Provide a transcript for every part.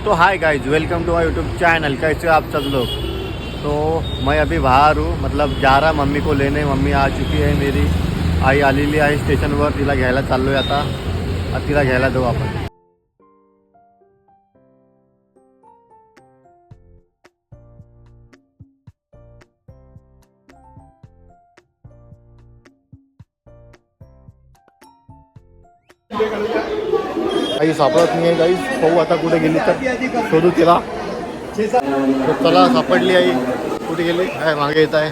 तो hi guys, welcome to my YouTube channel. कैसे हो आप सब लोग। तो मैं अभी बाहर हूँ, मतलब जा रहा मम्मी को लेने। मम्मी आ चुकी है, मेरी आई आलेली आहे स्टेशनवर। तिला घ्यायला चाललो आहे आता तिला घ्यायला जाऊ आपण। काही सापडत नाही आहे गाईज, पाहू आता कुठे गेली तर शोधू तिला। तो चला, सापडली आई। कुठे गेली आहे, मागे येत आहे।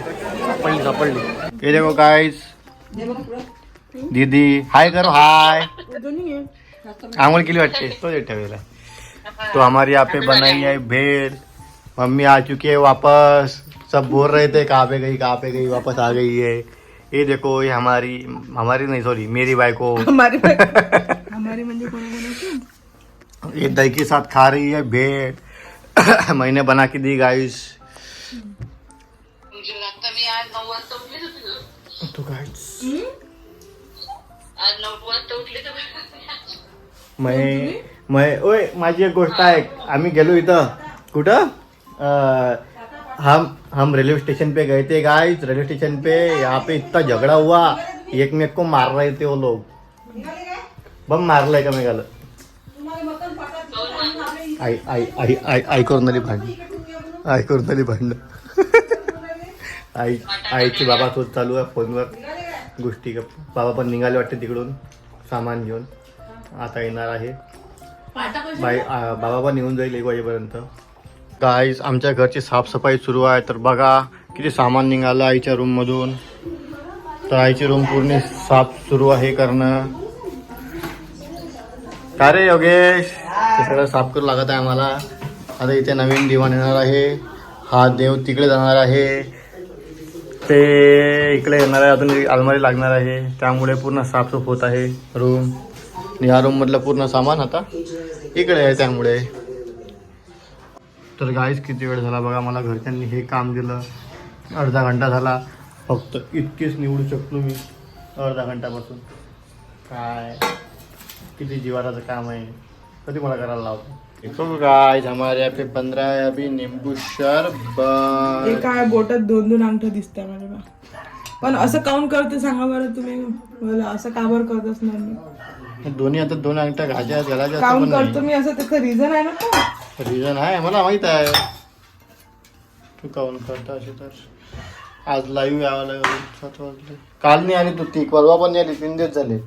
सापडली ये देखो गाइस, दीदी हाय करो। हाय आंघोळ केली वाटते, तो ठेवला। तो हमारे यहाँ पे बनाई है भेड़। मम्मी आ चुकी है वापस। सब बोल रहे थे कहाँ पे गई, वापस आ गई है। ये देखो, ये हमारी नहीं सॉरी मेरी बाइको हमारी म्हणजे कोणाकोणाची ये दही के साथ खा रही है भेड़। मैंने बना के दी गाइस। मुझे लगता मी आज 9 वाजता उठले होते। तो गाइस आज 9 वाजता उठले तर मैं ओय माझी एक गोष्ट आहे। आम्ही गेलो इथं कुठं हम रेलवे स्टेशन पे गए थे गाइस। रेलवे स्टेशन पे यहाँ पे इतना झगड़ा हुआ, एक मेरे को मार रहे थे वो लोग। बम मारलाय का मेघाला। आई करणारी भांडण आईची बाबा सोबत चालू आहे फोनवर गोष्टी। का बाबा पण निघाले वाटते तिकडून सामान घेऊन, आता येणार आहे। बाबा पण निघून जाईल 1 वाजेपर्यंत। गाईज आमच्या घरची साफसफाई सुरू आहे। तर बघा किती सामान निघालं आईच्या रूममधून। तर आईची रूम पूर्ण साफ सुरू आहे करणं। काय रे योगेश, ते सगळं साफ करू लागत आहे आम्हाला। आता इथे नवीन दिवाण येणार आहे। हा देव तिकडे जाणार आहे, ते इकडे येणार आहे। अजून अलमारी लागणार आहे, त्यामुळे पूर्ण साफसूफ होत आहे रूम। या रूममधलं पूर्ण सामान आता इकडे आहे त्यामुळे। तर गाईस किती वेळ झाला बघा, मला घरच्यांनी हे काम दिलं। अर्धा घंटा झाला फक्त, इतकेच निवडू शकलो मी अर्धा घंटापासून। काय किती जीवाराचं काम आहे, कधी मला करायला लावतो। देखो गाइस हमारे यहाँ पे 15 है अभी नींबू शरबत। हे काय बोटात 2-2 अंगठा दिसतंय मला। पण असं काऊन करते सांगा बरं तुम्ही मला, असं का बरं करत असणार मी? दोन्ही आता 2 अंगठ्या घालायच्या काऊन करतो मी असं, त्याचं रिझन आहे ना का? रिझन आहे मला माहित आहे तू काऊन करता असे। तर आज लाईव्ह यावं लागेल 7 वाजले। काल नाही आली तू, ती परवा पण नाही आली, 3 दिवस झाले।